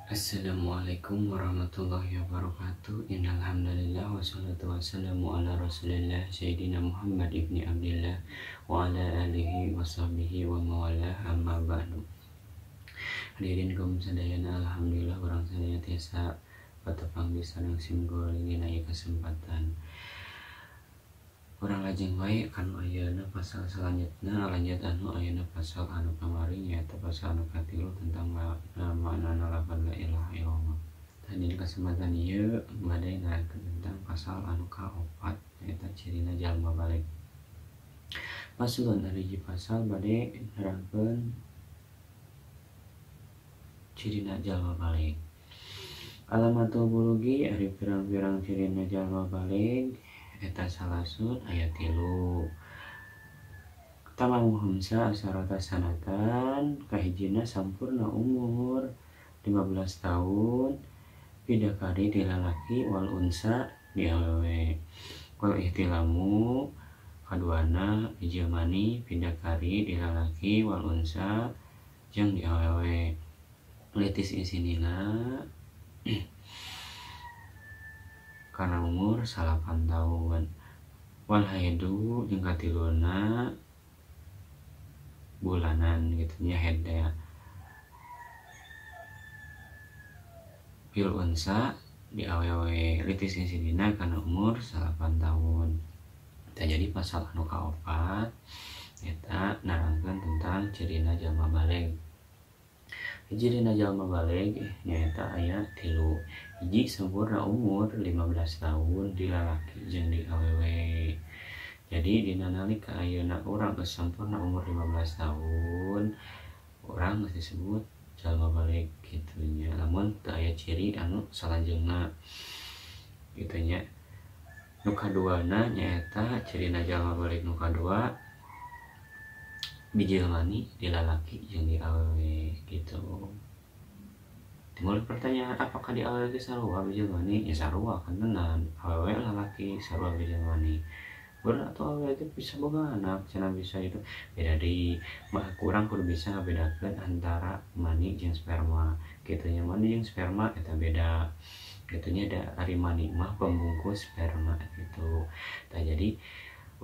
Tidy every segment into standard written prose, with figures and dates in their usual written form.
Assalamualaikum warahmatullahi wabarakatuh. Innal hamdalillah wassalatu wassalamu ala Rasulillah Sayyidina Muhammad ibni Abdillah wa ala alihi wa sahbihi wa mawalah, amma ba'du. Hadirin kaum sadayana, alhamdulillah orang sadaya tiasa patepang bisa nang singgol ini naya kesempatan. Orang lajeng wae kanu ayeuna pasal selanjutnya lanjut ayeuna pasal anu kamari nyaeta pasal anu katilu tentang makna lafaz la ilaha illallah. Tadi di kesempatan ieu bade ngarakeun tentang pasal anu kaopat nyaeta cirina jalma balik. Pasulun dari hiji pasal bade nerangkeun cirina jalma balik. Alamatul bulugi ari pirang-pirang cirina jalma balik eta salasun ayat 3. Tamam humsa asarata sanatan, kahijina sampurna umur 15 tahun, bidakari di lalaki wal unsa di awewe. Wal ihtilamu kaduana bijamani bidakari di lalaki wal unsa jeung di awewe. Litis isinina karena umur 8 tahun. Wal haidu jeung katiluna bulanan gitu nya heda. Bil unsa di awewe litis insidina karena umur 8 tahun. Jadi pasal anu kaopat eta narangkeun tentang cirina jalma baleg. Cirina jalma baleg nyaeta aya 3. Hiji sampurna umur 15 tahun di lalaki jeung di awewe. Jadi dina nalika ayeuna urang geus sampurna umur 15 tahun, urang geus disebut jalma baleg kitu nya. Lamun teu aya ciri anu salanjengna kitu nya. Nu kaduana nyaeta cirina jalma baleg nu kadua bijilmani di lalaki jeung di awewe gitu. Timbul pertanyaan, apakah di awewe ge sarua bijilmani? Ya sarua kan tenan. Awewe lalaki sarua bijilmani. Bener atau awewe itu bisa boga anak, cenah bisa itu. Beda di kurang kudu bisa ngabedakeun antara mani jeung sperma. Kitu nya mani jeung sperma eta beda. Kitu nya da ari mani mah pembungkus sperma gitu. Tah jadi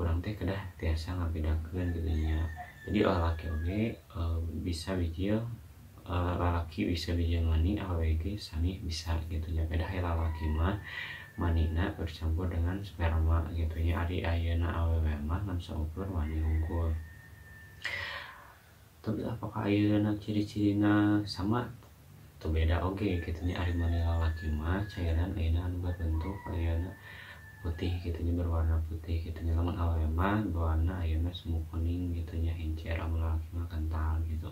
urang teh kedah tiasa ngabedakeun kitu nya. Jadi lalaki oge bisa bijil, lalaki bisa bijil mani, awewe ge sami bisa gitu nya. Beda lalaki mah manina bercampur dengan sperma gitu nya. Ari ayeuna awewe mah ngan saukur mani unggul. Tapi apakah ayeuna ciri-cirina sama? Teu beda oge gitu nya. Ari mani lalaki mah cairan ayeuna anu berbentuk ayeuna putih gitu nya, berwarna putih gitu nya. Lamun awewe mah berwarna ayeuna semu kuning gitu nya, encer. Lamun lalaki mah kental gitu.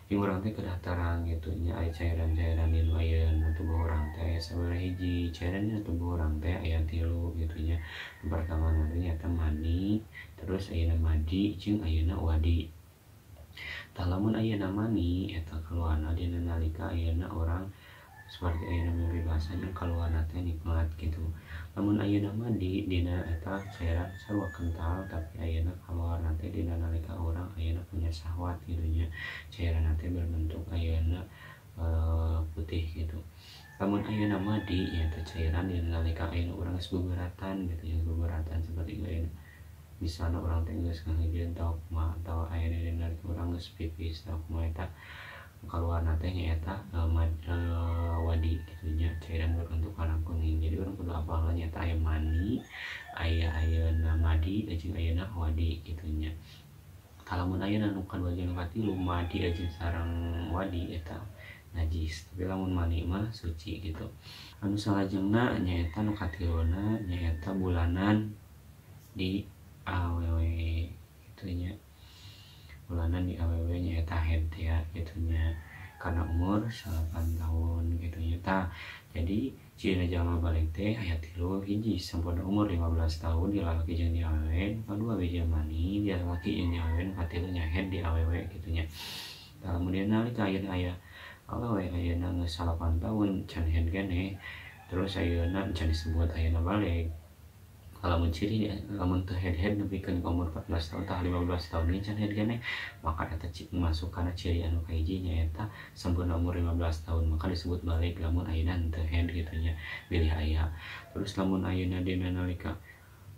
Yang urang teh kedah tarang gitu nya aya cairan-cairan di ayeuna tubuh urang teh sabaraha hiji cairan di tubuh urang teh aya 3 gitu nya. Pertama nanti nyata mani, terus ayeuna madi jeung ayeuna wadi. Tah lamun ayeuna mani eta keluarna dina nalika ayeuna urang seperti ayeuna mimpi basah jeung kaluarna teh nikmat gitu. Lamun ayeuna madi dina eta cairan sarua kental, tapi ayeuna kaluarna teh dina nalika urang ayeuna punya syahwat gitu nya. Cairan teh berbentuk ayeuna putih gitu. Lamun ayeuna madi nya teh cairan dina nalika ayeuna urang geus beberatan gitu nya, beberatan seperti ayeuna misalna urang teh geus ngahijieun tauk mah atau ayeuna dina nalika urang geus pipis tauk mah eta kaluarna teh nyaeta wadi gitu nya, cairan berbentuk warna kuning. Jadi urang kudu apal nyaeta aya mani, ayeuna madi jeung ayeuna wadi gitu nya. Lamun ayeuna nu kadua jeung katilu madi jeung sareng wadi eta najis, tapi lamun mani mah suci gitu. Anu salajengna nyaeta nu katiluna nyaeta bulanan di awewe gitu nya. Bulanan di awewe nyaeta haid ya gitu nya, karena umur 8 tahun gitu nya. Tah jadi cirina jalma baleg teh aya 3, hiji sampurna umur 15 tahun di lalaki jeung di awewe, kadua bijil mani di lalaki jeung di awewe, katilu nya haid di awewe gitu nya. Tah kemudian nalika ayeuna aya awewe ayeuna geus 8 tahun can haid keneh, terus ayeuna can disebut ayeuna baleg. Lamun ciri lamun teu head nepikeun ka umur 14 tahun tah 15 tahun ini can head keneh, maka eta masuk kana ciri anu kahiji nyaeta sampurna umur 15 tahun, maka disebut balik lamun ayeuna teu head kitu nya bilih aya. Terus lamun ayeuna dina nalika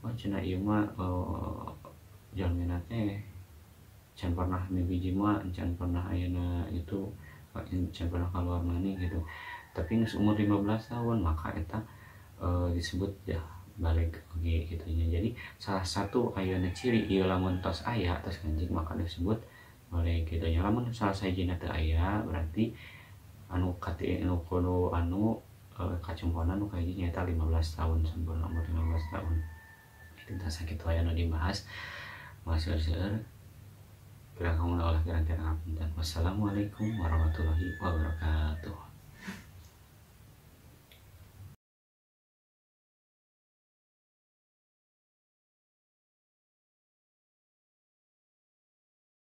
cenah ieu mah jalmina teh can pernah mimpi jima, can pernah ayeuna itu can pernah kaluar mani gitu. Tapi geus umur 15 tahun maka eta disebut ya balik oge gitu nya. Jadi salah satu ayeuna ciri ieu lamun tos aya tos kanjing maka disebut balik gitu nya. Lamun salah sahijina teu aya berarti anu kudu kacemponan nu kahiji nyaeta 15 tahun sampurna umur 15 tahun. Itu tah sakitu aya nu dibahas. Maseueur-seueur kira kamu olah kira-kira ngapunten. Wassalamualaikum warahmatullahi wabarakatuh.